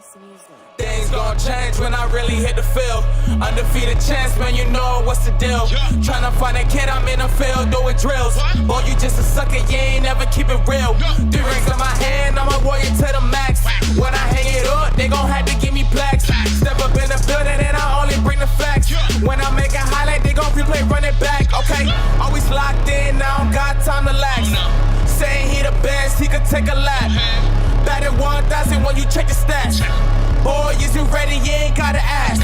CBS NEWSPATH. Things gon' change when I really hit the field. Undefeated champs, man, you know what's the deal. Tryna find a kid, I'm in the field doing drills. Boy, you just a sucker, you ain't never keep it real. 3 rings in my hand, I'm a warrior to the max. When I hang it up, they gon' have to give me plaques. Step up in the building and I only bring the facts. When I make a highlight, they gon' replay, run it back, okay? Always locked in, I don't got time to lax. Saying he the best, he could take a lap. Batted 1,000 when you check the stats. Boy, is you ready? You ain't gotta ask.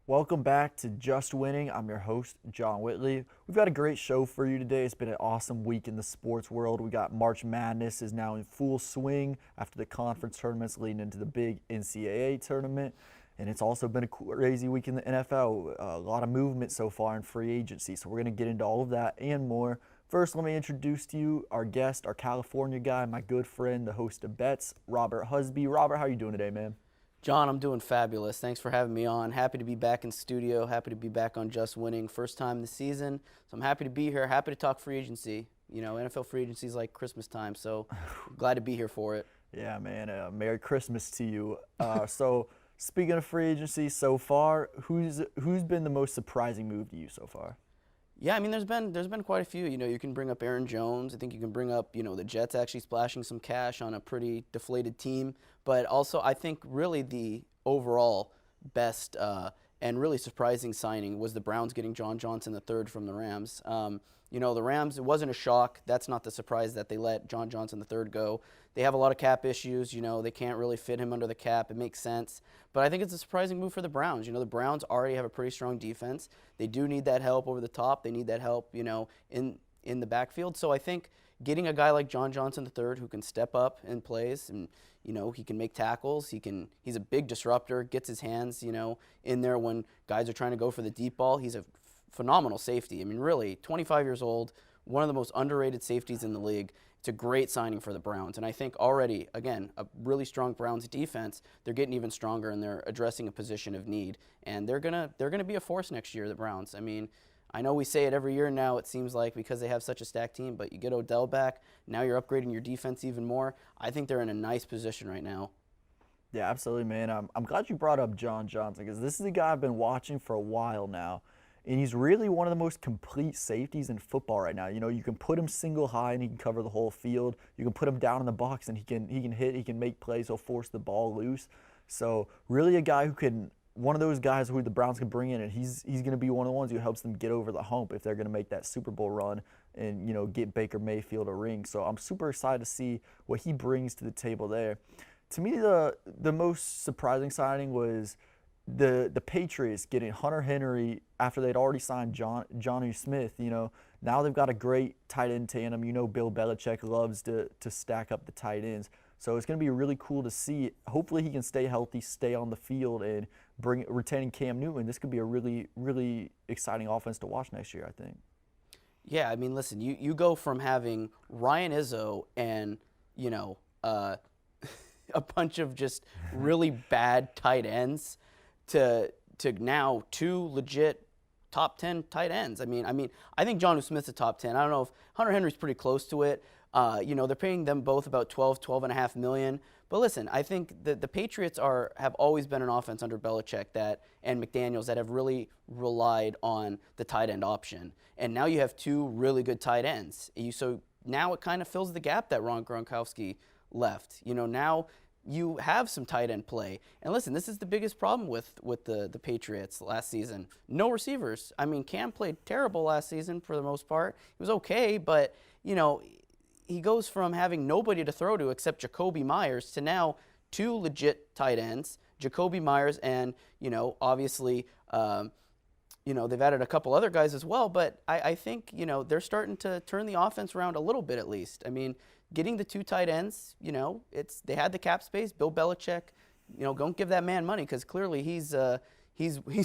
Welcome back to Just Winning. I'm your host, John Whitley. We've got a great show for you today. It's been an awesome week in the sports world. We got March Madness is now in full swing after the conference tournaments leading into the big NCAA tournament. And it's also been a crazy week in the NFL. A lot of movement so far in free agency. So we're going to get into all of that and more. First, let me introduce to you our guest, our California guy, my good friend, the host of Bets, Robert Husby. Robert, how are you doing today, man? John, I'm doing fabulous. Thanks for having me on. Happy to be back in studio. Happy to be back on Just Winning. First time this season. So I'm happy to be here. Happy to talk free agency. You know, NFL free agency is like Christmas time. So glad to be here for it. Yeah, man. Merry Christmas to you. Speaking of free agency so far, who's been the most surprising move to you so far? Yeah, I mean, there's been quite a few. You know, you can bring up Aaron Jones. I think you can bring up, you know, the Jets actually splashing some cash on a pretty deflated team. But also, I think really the overall best and really surprising signing was the Browns getting John Johnson III from the Rams. You know, the Rams, it wasn't a shock. That's not the surprise that they let John Johnson III go. They have a lot of cap issues. You know, they can't really fit him under the cap. It makes sense. But I think it's a surprising move for the Browns. You know, the Browns already have a pretty strong defense. They do need that help over the top. They need that help, you know, in the backfield. So I think getting a guy like John Johnson III who can step up in plays and, you know, he can make tackles. He's a big disruptor, gets his hands, you know, in there when guys are trying to go for the deep ball. He's a phenomenal safety. I mean, really, 25 years old, one of the most underrated safeties in the league. It's a great signing for the Browns. And I think already, again, a really strong Browns defense, they're getting even stronger and they're addressing a position of need. And they're gonna be a force next year, the Browns. I mean, I know we say it every year now, it seems like, because they have such a stacked team, but you get Odell back, now you're upgrading your defense even more. I think they're in a nice position right now. Yeah, absolutely, man. I'm glad you brought up John Johnson because this is a guy I've been watching for a while now. And he's really one of the most complete safeties in football right now. You know, you can put him single high and he can cover the whole field. You can put him down in the box and he can hit, he can make plays, he'll force the ball loose. So really a guy who can, one of those guys who the Browns can bring in, and he's going to be one of the ones who helps them get over the hump if they're going to make that Super Bowl run and, you know, get Baker Mayfield a ring. So I'm super excited to see what he brings to the table there. To me, the most surprising signing was the Patriots getting Hunter Henry after they'd already signed Jonnu Smith. You know, now they've got a great tight end tandem. You know, Bill Belichick loves to stack up the tight ends. So it's going to be really cool to see. Hopefully he can stay healthy, stay on the field, and retaining Cam Newton. This could be a really, really exciting offense to watch next year, I think. Yeah, I mean, listen, you go from having Ryan Izzo and, you know, a bunch of just really bad tight ends to now 2 legit top 10 tight ends. I mean, I think Jonnu Smith's a top 10. I don't know if Hunter Henry's pretty close to it. You know, they're paying them both about $12.5 million. But listen, I think the Patriots have always been an offense under Belichick and McDaniels that have really relied on the tight end option. And now you have 2 really good tight ends. So now it kind of fills the gap that Ron Gronkowski left. You know, now you have some tight end play. And listen, this is the biggest problem with the Patriots last season. No receivers. I mean, Cam played terrible last season for the most part. He was okay, but, you know, he goes from having nobody to throw to except Jacoby Myers to now 2 legit tight ends, Jacoby Myers and, you know, obviously, you know, they've added a couple other guys as well, but I think, you know, they're starting to turn the offense around a little bit at least. I mean, getting the 2 tight ends, you know, they had the cap space. Bill Belichick, you know, don't give that man money because clearly he's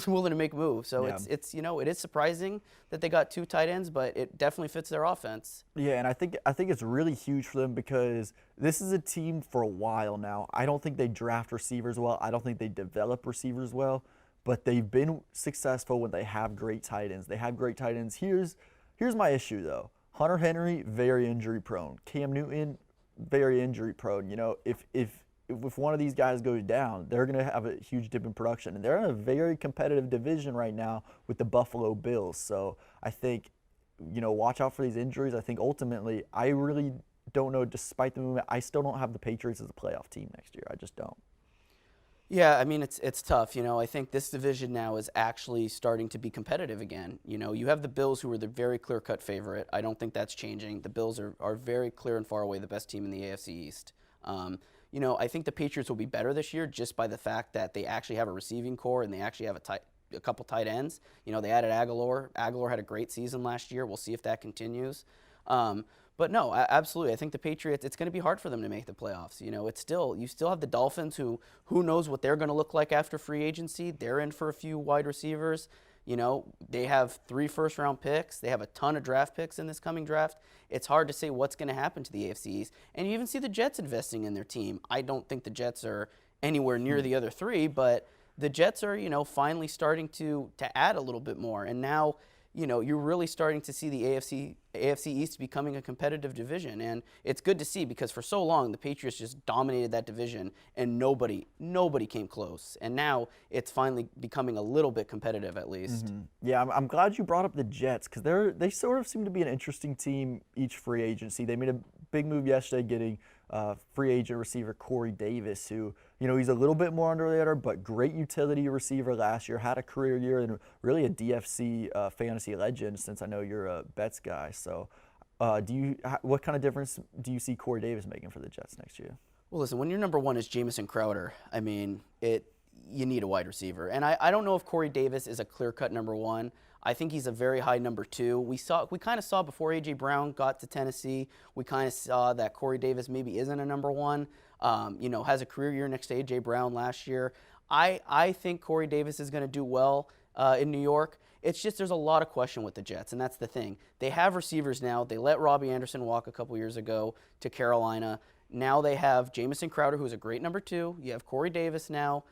willing to make moves. So yeah. It's you know, it is surprising that they got 2 tight ends, but it definitely fits their offense. Yeah, and I think it's really huge for them because this is a team for a while now. I don't think they draft receivers well. I don't think they develop receivers well, but they've been successful when they have great tight ends. They have great tight ends. Here's my issue though. Hunter Henry, very injury prone. Cam Newton, very injury prone. You know, if one of these guys goes down, they're going to have a huge dip in production. And they're in a very competitive division right now with the Buffalo Bills. So I think, you know, watch out for these injuries. I think ultimately, I really don't know, despite the movement, I still don't have the Patriots as a playoff team next year. I just don't. Yeah, I mean, it's tough. You know, I think this division now is actually starting to be competitive again. You know, you have the Bills, who are the very clear-cut favorite. I don't think that's changing. The Bills are very clear and far away the best team in the AFC East. You know, I think the Patriots will be better this year just by the fact that they actually have a receiving core and they actually have a couple tight ends. You know, they added Aguilar. Aguilar had a great season last year. We'll see if that continues. But no, absolutely. I think the Patriots, it's going to be hard for them to make the playoffs. You know, you still have the Dolphins, who knows what they're going to look like after free agency. They're in for a few wide receivers. You know, they have 3 first-round picks. They have a ton of draft picks in this coming draft. It's hard to say what's going to happen to the AFC East. And you even see the Jets investing in their team. I don't think the Jets are anywhere near the other 3, but the Jets are, you know, finally starting to add a little bit more. And now, you know, you're really starting to see the AFC East becoming a competitive division. And it's good to see, because for so long the Patriots just dominated that division and nobody came close. And now it's finally becoming a little bit competitive, at least. Mm-hmm. Yeah, I'm glad you brought up the Jets, because they sort of seem to be an interesting team each free agency. They made a big move yesterday getting free agent receiver Corey Davis, who, you know, he's a little bit more under the radar, but great utility receiver last year, had a career year, and really a DFC fantasy legend, since I know you're a bets guy. So what kind of difference do you see Corey Davis making for the Jets next year? Well, listen, when your number one is Jamison Crowder, I mean, you need a wide receiver. And I don't know if Corey Davis is a clear-cut number one. I think he's a very high number 2. We kind of saw before A.J. Brown got to Tennessee, we kind of saw that Corey Davis maybe isn't a number 1. You know, has a career year next to A.J. Brown last year. I think Corey Davis is going to do well in New York. It's just there's a lot of question with the Jets, and that's the thing. They have receivers now. They let Robbie Anderson walk a couple years ago to Carolina. Now they have Jamison Crowder, who's a great number 2. You have Corey Davis now.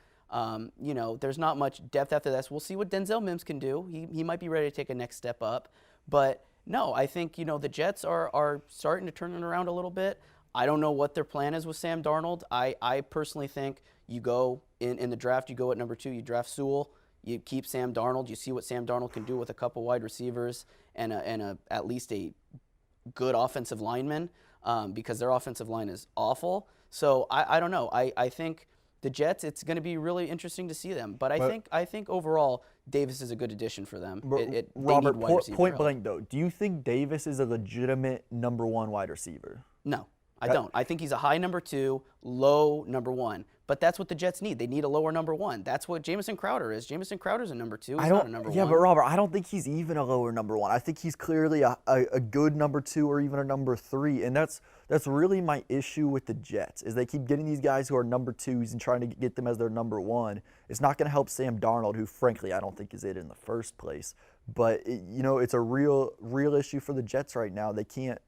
You know, there's not much depth after this. We'll see what Denzel Mims can do. He might be ready to take a next step up. But no, I think, you know, the Jets are starting to turn it around a little bit. I don't know what their plan is with Sam Darnold. I personally think you go in the draft, you go at number 2, you draft Sewell, you keep Sam Darnold, you see what Sam Darnold can do with a couple wide receivers and at least a good offensive lineman, because their offensive line is awful. So I don't know. I think the Jets, it's going to be really interesting to see them. But I think overall, Davis is a good addition for them. Robert, point blank though, do you think Davis is a legitimate number 1 wide receiver? No, I don't. I think he's a high number 2, low number 1. But that's what the Jets need. They need a lower number 1. That's what Jamison Crowder is. Jamison Crowder's a number 2. He's not a number 1. Yeah, but Robert, I don't think he's even a lower number 1. I think he's clearly a good number 2 or even a number 3. And that's really my issue with the Jets, is they keep getting these guys who are number 2s and trying to get them as their number 1. It's not going to help Sam Darnold, who frankly I don't think is it in the first place. But you know, it's a real issue for the Jets right now. They can't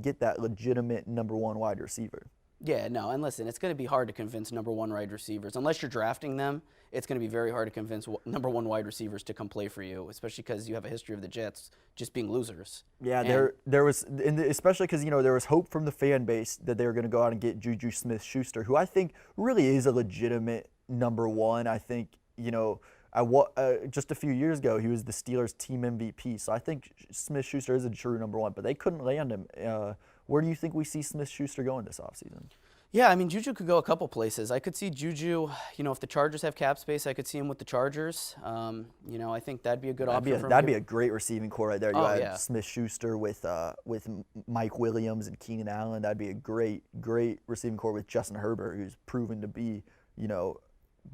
get that legitimate number 1 wide receiver. Yeah, no, and listen, it's going to be hard to convince number 1 wide receivers. Unless you're drafting them, it's going to be very hard to convince number 1 wide receivers to come play for you, especially because you have a history of the Jets just being losers. Yeah, there was, especially because, you know, there was hope from the fan base that they were going to go out and get Juju Smith-Schuster, who I think really is a legitimate number 1. I think, you know, just a few years ago, he was the Steelers' team MVP. So I think Smith-Schuster is a true number 1, but they couldn't land him. Where do you think we see Smith-Schuster going this offseason? Yeah, I mean, Juju could go a couple places. I could see Juju, you know, if the Chargers have cap space, I could see him with the Chargers. You know, I think that'd be a good option for him. That'd be a great receiving core right there. You had Smith-Schuster with Mike Williams and Keenan Allen. That'd be a great receiving core with Justin Herbert, who's proven to be, you know,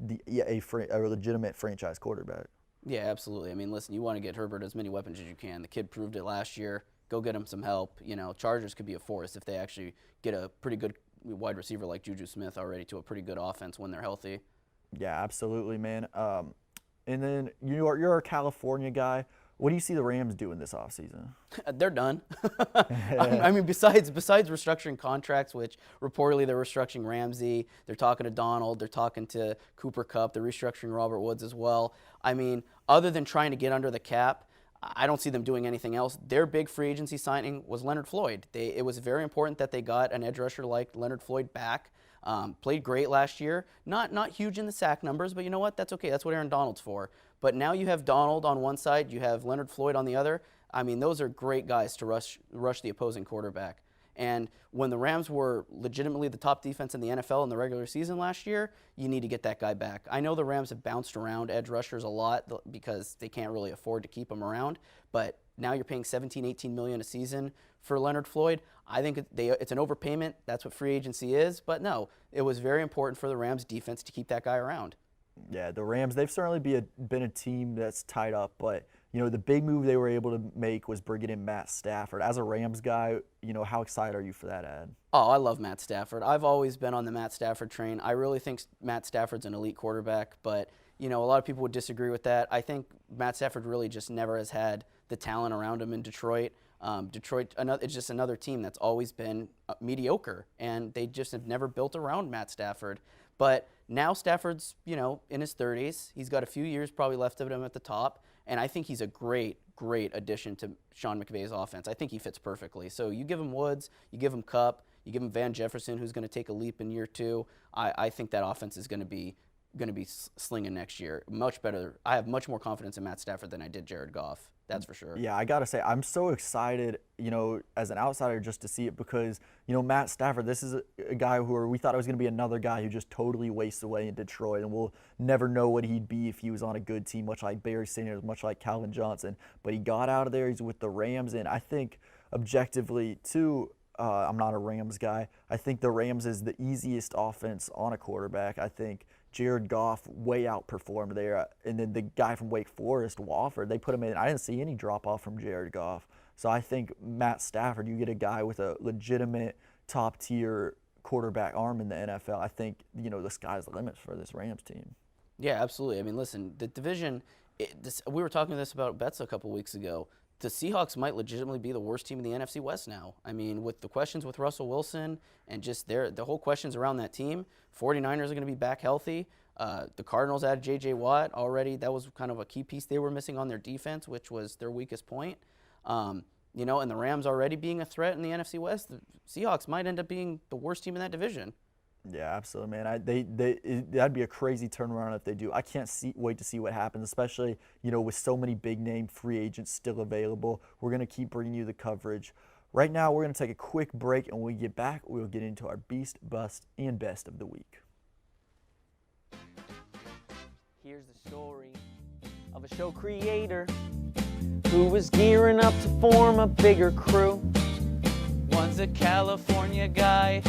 a legitimate franchise quarterback. Yeah, absolutely. I mean, listen, you want to get Herbert as many weapons as you can. The kid proved it last year. Go get him some help. You know, Chargers could be a force if they actually get a pretty good wide receiver like Juju Smith already to a pretty good offense when they're healthy. Yeah, absolutely, man. And then you're a California guy. What do you see the Rams doing this offseason? They're done. I mean, besides restructuring contracts, which reportedly they're restructuring Ramsey, they're talking to Donald, they're talking to Cooper Kupp, they're restructuring Robert Woods as well. I mean, other than trying to get under the cap, I don't see them doing anything else. Their big free agency signing was Leonard Floyd. It was very important that they got an edge rusher like Leonard Floyd back. Played great last year. Not huge in the sack numbers, but you know what? That's okay. That's what Aaron Donald's for. But now you have Donald on one side, you have Leonard Floyd on the other. I mean, those are great guys to rush the opposing quarterback. And when the Rams were legitimately the top defense in the NFL in the regular season last year, you need to get that guy back. I know the Rams have bounced around edge rushers a lot because they can't really afford to keep them around, but now you're paying $17, $18 million a season for Leonard Floyd. I think it's an overpayment. That's what free agency is. But no, it was very important for the Rams defense to keep that guy around. Yeah, the Rams, they've certainly been a team that's tied up, but the big move they were able to make was bringing in Matt Stafford. As a Rams guy, how excited are you for that ad? Oh, I love Matt Stafford. I've always been on the Matt Stafford train. I really think Matt Stafford's an elite quarterback, but a lot of people would disagree with that. I think Matt Stafford really just never has had the talent around him in Detroit. It's just another team that's always been mediocre, and they just have never built around Matt Stafford. But now Stafford's, in his 30s. He's got a few years probably left of him at the top, and I think he's a great addition to Sean McVay's offense. I think he fits perfectly. So you give him Woods, you give him Kupp, you give him Van Jefferson, who's going to take a leap in year 2. I think that offense is going to be slinging next year. Much better. I have much more confidence in Matt Stafford than I did Jared Goff. That's for sure. Yeah, I got to say, I'm so excited, as an outsider just to see it because, Matt Stafford, this is a guy who we thought it was going to be another guy who just totally wastes away in Detroit, and we'll never know what he'd be if he was on a good team, much like Barry Sanders, much like Calvin Johnson. But he got out of there. He's with the Rams, and I think objectively, too, I'm not a Rams guy. I think the Rams is the easiest offense on a quarterback. I think Jared Goff way outperformed there. And then the guy from Wake Forest, Wofford, they put him in. I didn't see any drop-off from Jared Goff. So I think Matt Stafford, you get a guy with a legitimate top-tier quarterback arm in the NFL. I think, the sky's the limit for this Rams team. Yeah, absolutely. I mean, listen, the division, we were talking this about bets a couple weeks ago. The Seahawks might legitimately be the worst team in the NFC West now. I mean, with the questions with Russell Wilson and just the whole questions around that team, 49ers are going to be back healthy. The Cardinals added J.J. Watt already. That was kind of a key piece they were missing on their defense, which was their weakest point. And the Rams already being a threat in the NFC West, the Seahawks might end up being the worst team in that division. Yeah, absolutely, man. That'd be a crazy turnaround if they do. I can't wait to see what happens, especially, with so many big-name free agents still available. We're going to keep bringing you the coverage. Right now, we're going to take a quick break, and when we get back, we'll get into our Beast, Bust, and Best of the Week. Here's the story of a show creator who was gearing up to form a bigger crew. One's a California guy,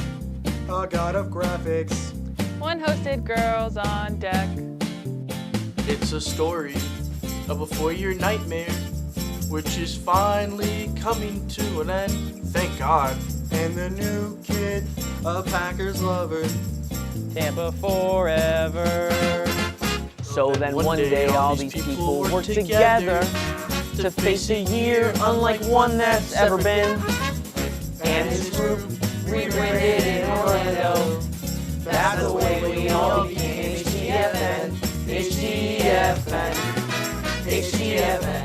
a god of graphics. One hosted Girls on Deck. It's a story of a 4-year nightmare, which is finally coming to an end, thank God. And the new kid, a Packers lover. Tampa forever. So then one day all these people work together to face a year unlike one that's ever been. And his group rebranded in Orlando. That's the way we all became HGFN. HGFN. HGFN.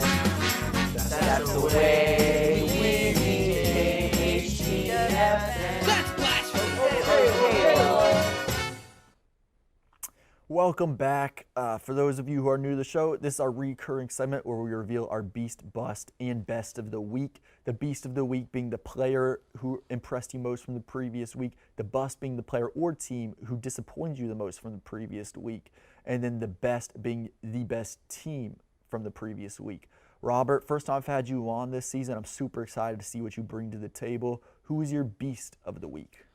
That's the way we became HGFN. That's blasphemy. Welcome back. For those of you who are new to the show, this is our recurring segment where we reveal our Beast, Bust, and Best of the Week. The Beast of the Week being the player who impressed you most from the previous week. The Bust being the player or team who disappointed you the most from the previous week. And then the Best being the best team from the previous week. Robert, first time I've had you on this season. I'm super excited to see what you bring to the table. Who is your Beast of the Week?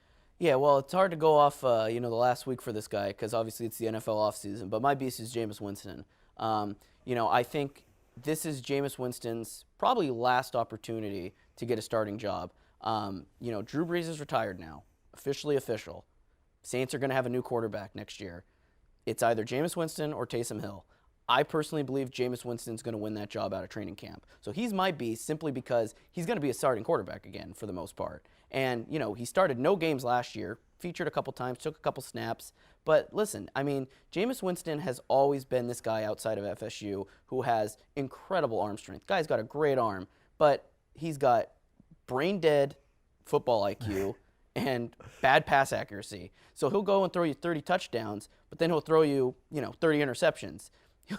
Yeah, well, it's hard to go off, the last week for this guy because obviously it's the NFL offseason. But my beast is Jameis Winston. I think this is Jameis Winston's probably last opportunity to get a starting job. Drew Brees is retired now, officially official. Saints are going to have a new quarterback next year. It's either Jameis Winston or Taysom Hill. I personally believe Jameis Winston's going to win that job out of training camp. So he's my beast simply because he's going to be a starting quarterback again for the most part. And, he started no games last year, featured a couple times, took a couple snaps. But listen, I mean, Jameis Winston has always been this guy outside of FSU who has incredible arm strength. Guy's got a great arm, but he's got brain dead football IQ and bad pass accuracy. So he'll go and throw you 30 touchdowns, but then he'll throw you, 30 interceptions.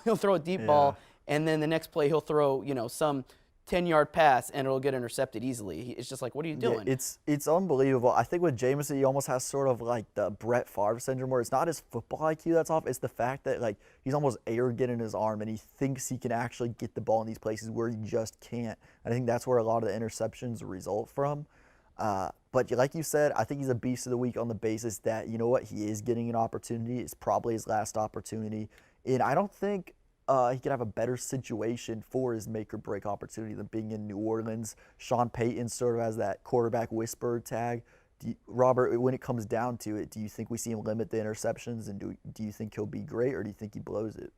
He'll throw a deep ball, and then the next play he'll throw, some 10-yard pass, and it'll get intercepted easily. It's just like, what are you doing? Yeah, it's unbelievable. I think with Jameis, he almost has sort of like the Brett Favre syndrome, where it's not his football IQ that's off. It's the fact that like he's almost arrogant in his arm, and he thinks he can actually get the ball in these places where he just can't. I think that's where a lot of the interceptions result from. But like you said, I think he's a beast of the week on the basis that, he is getting an opportunity. It's probably his last opportunity. And I don't think he could have a better situation for his make-or-break opportunity than being in New Orleans. Sean Payton sort of has that quarterback whisperer tag. Robert, when it comes down to it, do you think we see him limit the interceptions, and do you think he'll be great, or do you think he blows it?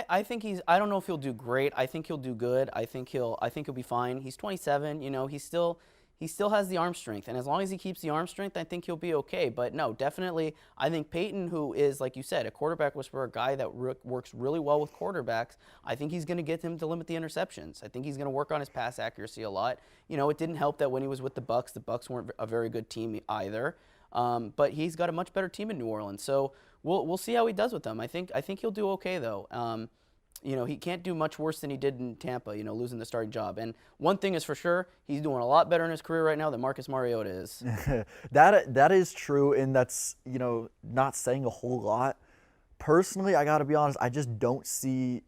I think I don't know if he'll do great. I think he'll do good. I think he'll be fine. He's 27. He still has the arm strength, and as long as he keeps the arm strength, I think he'll be okay. But no, definitely, I think Peyton, who is, like you said, a quarterback whisperer, a guy that works really well with quarterbacks, I think he's going to get him to limit the interceptions. I think he's going to work on his pass accuracy a lot. It didn't help that when he was with the Bucs weren't a very good team either. But he's got a much better team in New Orleans, so we'll see how he does with them. I think he'll do okay though. He can't do much worse than he did in Tampa, losing the starting job. And one thing is for sure, he's doing a lot better in his career right now than Marcus Mariota is. That is true, and that's, not saying a whole lot. Personally, I got to be honest, I just don't see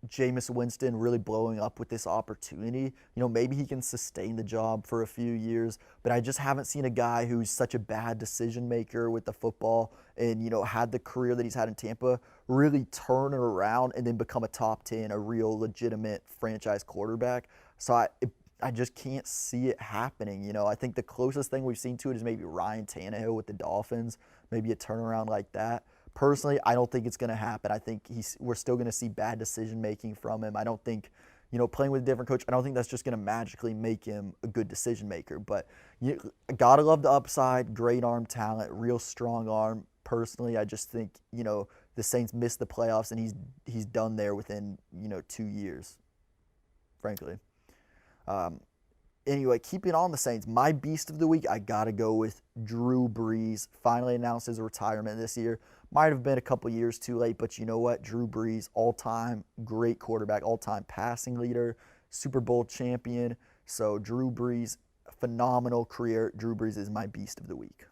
Jameis Winston really blowing up with this opportunity. Maybe he can sustain the job for a few years, but I just haven't seen a guy who's such a bad decision maker with the football and, had the career that he's had in Tampa really turn it around and then become a top 10, a real legitimate franchise quarterback. So I just can't see it happening. I think the closest thing we've seen to it is maybe Ryan Tannehill with the Dolphins, maybe a turnaround like that. Personally, I don't think it's going to happen. I think we're still going to see bad decision-making from him. I don't think, playing with a different coach, I don't think that's just going to magically make him a good decision-maker. But you got to love the upside, great arm talent, real strong arm. Personally, I just think, the Saints missed the playoffs, and he's done there within, 2 years, frankly. Anyway, keeping on the Saints, my beast of the week, I got to go with Drew Brees. Finally announced his retirement this year. Might have been a couple years too late, but you know what? Drew Brees, all-time great quarterback, all-time passing leader, Super Bowl champion. So Drew Brees, phenomenal career. Drew Brees is my beast of the week.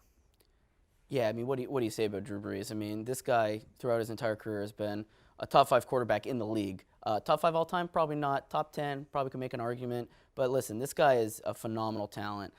Yeah, I mean, what do you say about Drew Brees? I mean, this guy throughout his entire career has been a top 5 quarterback in the league. Top 5 all time, probably not. Top 10, probably could make an argument. But listen, this guy is a phenomenal talent.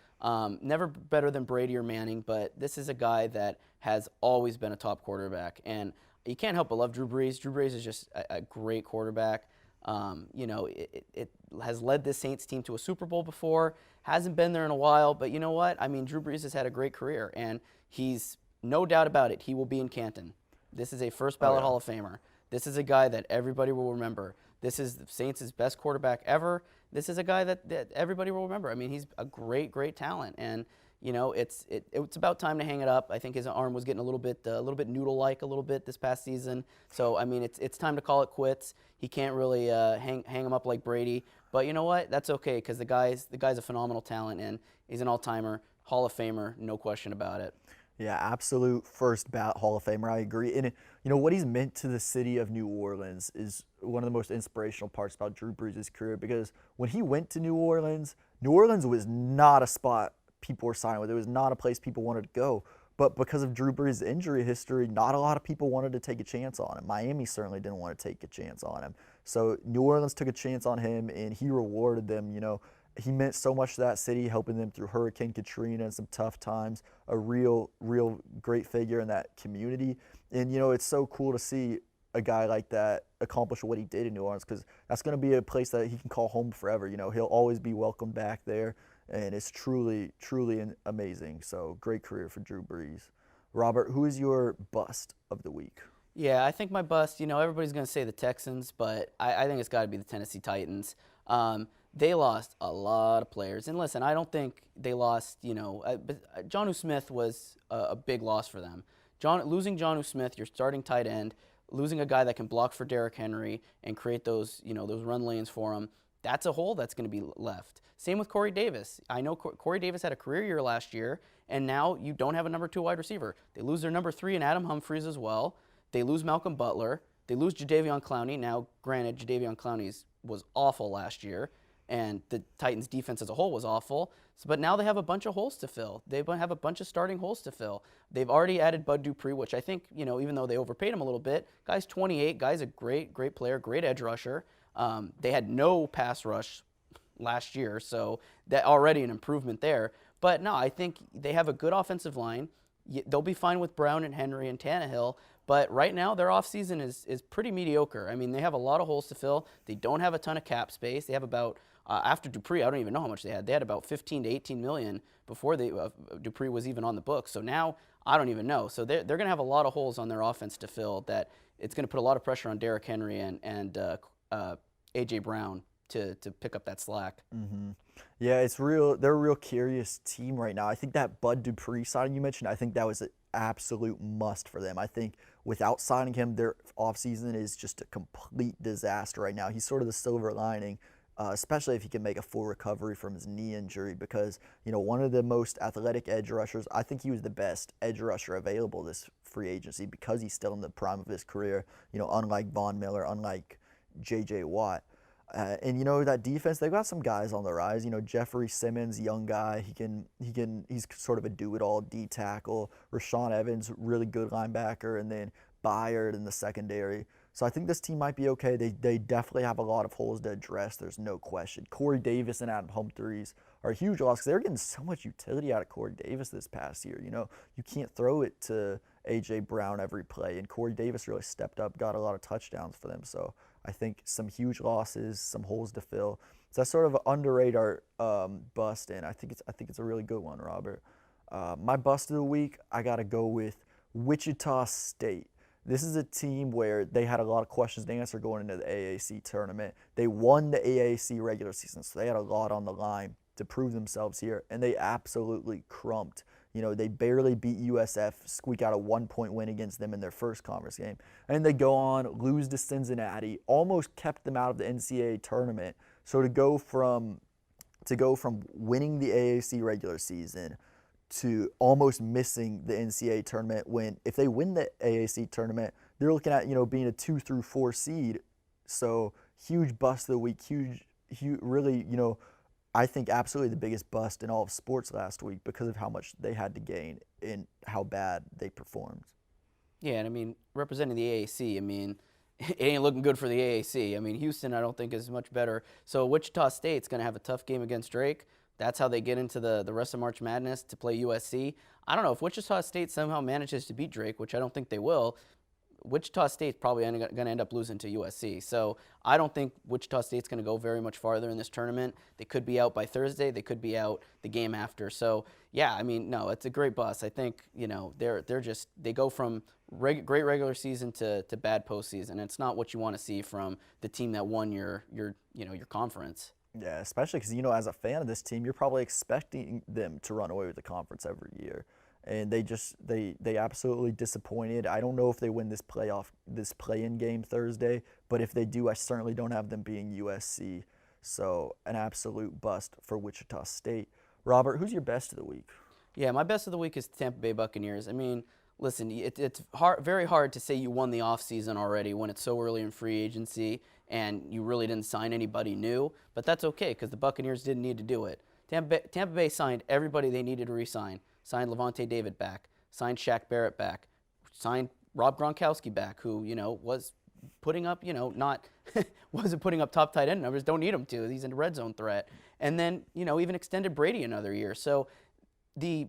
Never better than Brady or Manning, but this is a guy that has always been a top quarterback. And you can't help but love Drew Brees. Drew Brees is just a great quarterback. It has led this Saints team to a Super Bowl before. Hasn't been there in a while, but you know what? I mean, Drew Brees has had a great career, and he's, no doubt about it, he will be in Canton. This is a first ballot Hall of Famer. This is a guy that everybody will remember. This is the Saints' best quarterback ever. This is a guy that everybody will remember. I mean, he's a great, great talent, and it's about time to hang it up. I think his arm was getting a little bit noodle-like a little bit this past season. So I mean, it's time to call it quits. He can't really hang him up like Brady. But you know what? That's okay, because the guy's a phenomenal talent, and he's an all-timer, Hall of Famer, no question about it. Yeah, absolute first ballot Hall of Famer. I agree. And what he's meant to the city of New Orleans is one of the most inspirational parts about Drew Brees' career, because when he went to New Orleans was not a spot people were signing with. It was not a place people wanted to go. But because of Drew Brees' injury history, not a lot of people wanted to take a chance on him. Miami certainly didn't want to take a chance on him. So New Orleans took a chance on him, and he rewarded them. He meant so much to that city, helping them through Hurricane Katrina and some tough times, a real great figure in that community. And, it's so cool to see a guy like that accomplish what he did in New Orleans, because that's going to be a place that he can call home forever. He'll always be welcome back there, and it's truly amazing. So great career for Drew Brees. Robert, who is your bust of the week? Yeah, I think my bust, everybody's going to say the Texans, but I think it's got to be the Tennessee Titans. They lost a lot of players. And listen, I don't think they lost, but Jonnu Smith was a big loss for them. Losing Jonnu Smith, your starting tight end, losing a guy that can block for Derrick Henry and create those run lanes for him, that's a hole that's going to be left. Same with Corey Davis. I know Corey Davis had a career year last year, and now you don't have a number 2 wide receiver. They lose their number 3 in Adam Humphries as well. They lose Malcolm Butler. They lose Jadeveon Clowney. Now, granted, Jadeveon Clowney was awful last year, and the Titans' defense as a whole was awful. But now they have a bunch of holes to fill. They have a bunch of starting holes to fill. They've already added Bud Dupree, which I think, even though they overpaid him a little bit, guy's 28, guy's a great player, great edge rusher. They had no pass rush last year, so that already an improvement there. But no, I think they have a good offensive line. They'll be fine with Brown and Henry and Tannehill, but right now their offseason is pretty mediocre. I mean, they have a lot of holes to fill. They don't have a ton of cap space. They have about, after Dupree, I don't even know how much they had. They had about 15 to 18 million before Dupree was even on the books. So now I don't even know. So they're going to have a lot of holes on their offense to fill that it's going to put a lot of pressure on Derrick Henry and A.J. Brown to pick up that slack. Mm-hmm. Yeah, it's real. They're a real curious team right now. I think that Bud Dupree signing you mentioned, I think that was an absolute must for them. I think without signing him, their offseason is just a complete disaster right now. He's sort of the silver lining, especially if he can make a full recovery from his knee injury because, one of the most athletic edge rushers, I think he was the best edge rusher available this free agency because he's still in the prime of his career, unlike Von Miller, unlike J.J. Watt. And that defense, they've got some guys on the rise. Jeffrey Simmons, young guy, he's sort of a do-it-all D tackle. Rashawn Evans, really good linebacker, and then Byard in the secondary. So I think this team might be okay. They definitely have a lot of holes to address. There's no question. Corey Davis and Adam Humphries are a huge loss because they're getting so much utility out of Corey Davis this past year. You can't throw it to A.J. Brown every play, and Corey Davis really stepped up, got a lot of touchdowns for them. So I think some huge losses, some holes to fill. So that's sort of an underrated bust, and I think it's a really good one, Robert. My bust of the week, I got to go with Wichita State. This is a team where they had a lot of questions to answer going into the AAC tournament. They won the AAC regular season, so they had a lot on the line to prove themselves here, and they absolutely crumped. They barely beat USF, squeak out a 1-point win against them in their first conference game. And they go on, lose to Cincinnati, almost kept them out of the NCAA tournament. So to go from winning the AAC regular season to almost missing the NCAA tournament when if they win the AAC tournament, they're looking at, being a 2 through 4 seed. So huge bust of the week, huge really, I think absolutely the biggest bust in all of sports last week because of how much they had to gain and how bad they performed. Yeah, and representing the AAC, it ain't looking good for the AAC. Houston I don't think is much better. So Wichita State's going to have a tough game against Drake. That's how they get into the rest of March Madness to play USC. I don't know if Wichita State somehow manages to beat Drake, which I don't think they will. Wichita State's probably going to end up losing to USC. So I don't think Wichita State's going to go very much farther in this tournament. They could be out by Thursday. They could be out the game after. So, yeah, no, it's a great bust. I think, they go from great regular season to bad postseason. It's not what you want to see from the team that won your conference. Yeah, especially because, as a fan of this team, you're probably expecting them to run away with the conference every year. And they absolutely disappointed. I don't know if they win this play-in game Thursday, but if they do, I certainly don't have them being USC. So an absolute bust for Wichita State. Robert, who's your best of the week? Yeah, my best of the week is Tampa Bay Buccaneers. Listen, it's very hard to say you won the offseason already when it's so early in free agency and you really didn't sign anybody new, but that's okay because the Buccaneers didn't need to do it. Tampa Bay signed everybody they needed to re-sign. Signed Levante David back, signed Shaq Barrett back, signed Rob Gronkowski back, who, was putting up, wasn't putting up top tight end numbers, don't need him to. He's a red zone threat. And then, even extended Brady another year. So the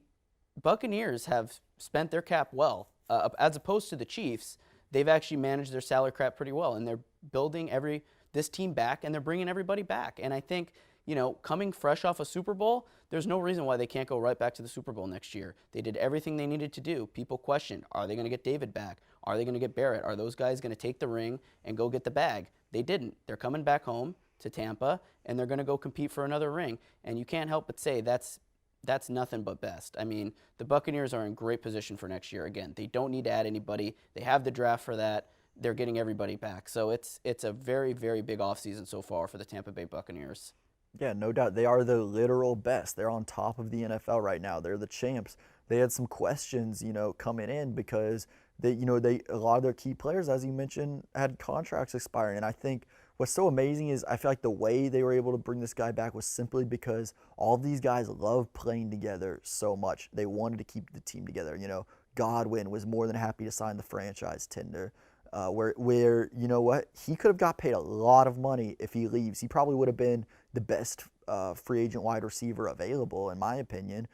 Buccaneers have spent their cap well. As opposed to the Chiefs, they've actually managed their salary cap pretty well, and they're building this team back, and they're bringing everybody back. And I think, coming fresh off a Super Bowl, there's no reason why they can't go right back to the Super Bowl next year. They did everything they needed to do. People questioned, are they going to get David back? Are they going to get Barrett? Are those guys going to take the ring and go get the bag? They didn't. They're coming back home to Tampa, and they're going to go compete for another ring. And you can't help but say that's nothing but best. I mean, the Buccaneers are in great position for next year. Again, they don't need to add anybody. They have the draft for that. They're getting everybody back. So it's a very, very big offseason so far for the Tampa Bay Buccaneers. Yeah, no doubt. They are the literal best. They're on top of the NFL right now. They're the champs. They had some questions, coming in because a lot of their key players, as you mentioned, had contracts expiring. And I think what's so amazing is I feel like the way they were able to bring this guy back was simply because all of these guys love playing together so much. They wanted to keep the team together. Godwin was more than happy to sign the franchise tender. Where you know what, he could have got paid a lot of money if he leaves. He probably would have been the best free agent wide receiver available, in my opinion.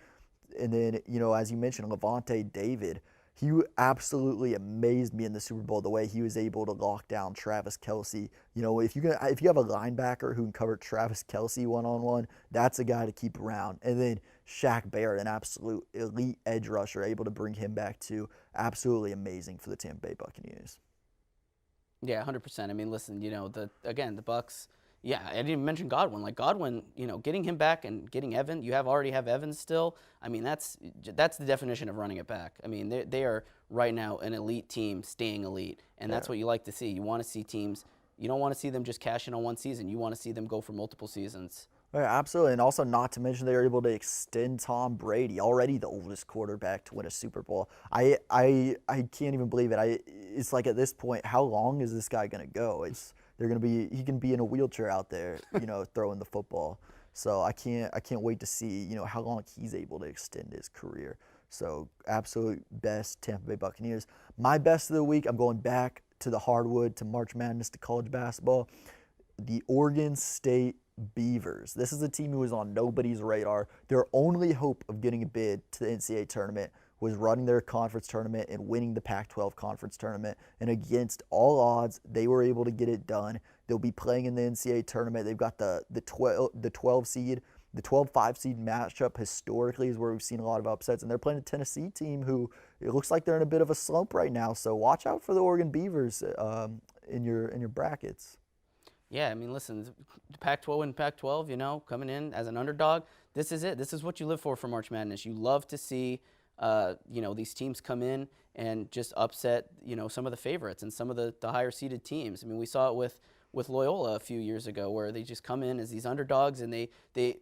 And then, as you mentioned, Levante David, he absolutely amazed me in the Super Bowl, the way he was able to lock down Travis Kelce. If you have a linebacker who can cover Travis Kelce one-on-one, that's a guy to keep around. And then Shaq Barrett, an absolute elite edge rusher, able to bring him back too. Absolutely amazing for the Tampa Bay Buccaneers. Yeah, 100%. I mean, listen, the Bucs. Yeah, I didn't even mention Godwin. Like Godwin, getting him back and getting Evan. You already have Evans still. I mean, that's the definition of running it back. I mean, they are right now an elite team staying elite, and that's what you like to see. You want to see teams. You don't want to see them just cash in on one season. You want to see them go for multiple seasons. Yeah, absolutely, and also not to mention they were able to extend Tom Brady, already the oldest quarterback to win a Super Bowl. I can't even believe it. It's like at this point, how long is this guy going to go? He can be in a wheelchair out there, throwing the football. So I can't wait to see, how long he's able to extend his career. So absolute best Tampa Bay Buccaneers. My best of the week, I'm going back to the hardwood, to March Madness, to college basketball. The Oregon State Beavers. This is a team who was on nobody's radar. Their only hope of getting a bid to the NCAA tournament was running their conference tournament and winning the Pac-12 conference tournament. And against all odds, they were able to get it done. They'll be playing in the NCAA tournament. They've got the 12 seed. The 12-5 seed matchup historically is where we've seen a lot of upsets. And they're playing a Tennessee team who it looks like they're in a bit of a slump right now. So watch out for the Oregon Beavers in your brackets. Yeah, I mean, listen, Pac-12 and Pac-12, coming in as an underdog, this is it. This is what you live for March Madness. You love to see, these teams come in and just upset, some of the favorites and some of the higher seeded teams. I mean, we saw it with Loyola a few years ago where they just come in as these underdogs and they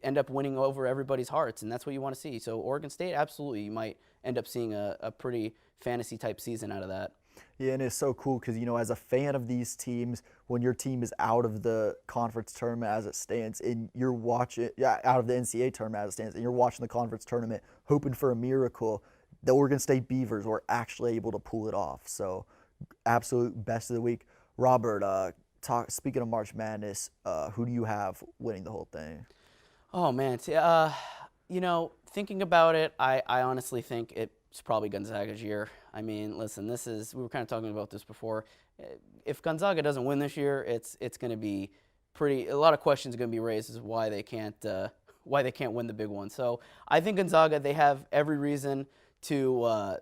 end up winning over everybody's hearts, and that's what you want to see. So Oregon State, absolutely, you might end up seeing a pretty fantasy-type season out of that. Yeah, and it's so cool because, as a fan of these teams, when your team is out of the conference tournament as it stands and you're watching, out of the NCAA tournament as it stands, and you're watching the conference tournament hoping for a miracle, the Oregon State Beavers were actually able to pull it off. So, absolute best of the week. Robert, speaking of March Madness, who do you have winning the whole thing? Oh, man. Thinking about it, I honestly think it's probably Gonzaga's year. I mean, listen, we were kind of talking about this before. If Gonzaga doesn't win this year, it's going to be a lot of questions are going to be raised as to why they can't win the big one. So I think Gonzaga, they have every reason to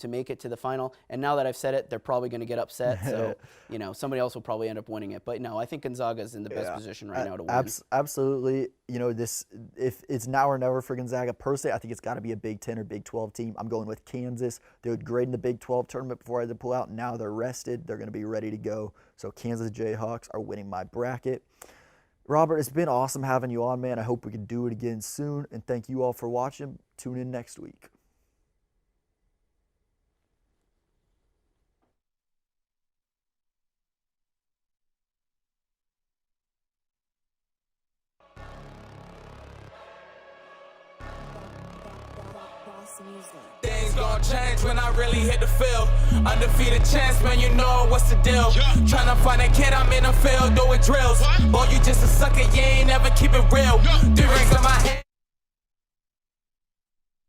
make it to the final. And now that I've said it, they're probably going to get upset. So, somebody else will probably end up winning it. But no, I think Gonzaga is in the best position right now to win. Absolutely. If it's now or never for Gonzaga, personally, I think it's got to be a Big 10 or Big 12 team. I'm going with Kansas. They were great in the Big 12 tournament before I had to pull out. Now they're rested. They're going to be ready to go. So Kansas Jayhawks are winning my bracket. Robert, it's been awesome having you on, man. I hope we can do it again soon. And thank you all for watching. Tune in next week. Things gon' change when I really hit the field. Undefeated champs, man, you know what's the deal. Tryna find a kid, I'm in the field doing drills. Boy, you just a sucker, you ain't never keep it real. 3 rings on my head.